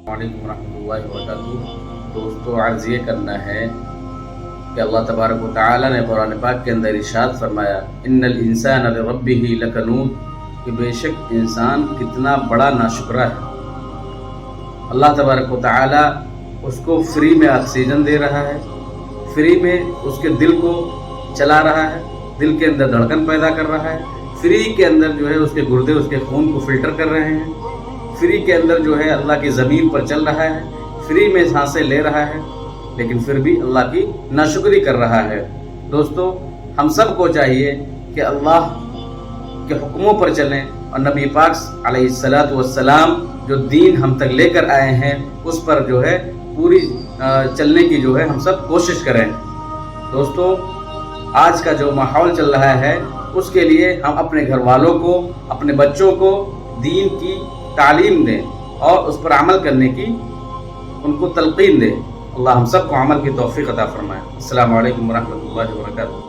وعلیکم ورحمۃ اللہ وبرکاتہ۔ دوستو، عرض یہ کرنا ہے کہ اللہ تبارک و تعالیٰ نے قرآن پاک کے اندر ارشاد فرمایا، ان الانسان لربہ لکنود، کہ بے شک انسان کتنا بڑا ناشکرا ہے۔ اللہ تبارک و تعالیٰ اس کو فری میں آکسیجن دے رہا ہے، فری میں اس کے دل کو چلا رہا ہے، دل کے اندر دھڑکن پیدا کر رہا ہے، فری کے اندر جو ہے اس کے گردے اس کے خون کو فلٹر کر رہے ہیں، فری کے اندر جو ہے اللہ کی زمین پر چل رہا ہے، فری میں سانسیں لے رہا ہے، لیکن پھر بھی اللہ کی ناشکری کر رہا ہے۔ دوستو، ہم سب کو چاہیے کہ اللہ کے حکموں پر چلیں اور نبی پاک علیہ السلام جو دین ہم تک لے کر آئے ہیں اس پر جو ہے پوری چلنے کی جو ہے ہم سب کوشش کریں۔ دوستو، آج کا جو ماحول چل رہا ہے اس کے لیے ہم اپنے گھر والوں کو، اپنے بچوں کو دین کی تعلیم دیں اور اس پر عمل کرنے کی ان کو تلقین دیں۔ اللہ ہم سب کو عمل کی توفیق عطا فرمائے۔ السلام علیکم ورحمۃ اللہ وبرکاتہ۔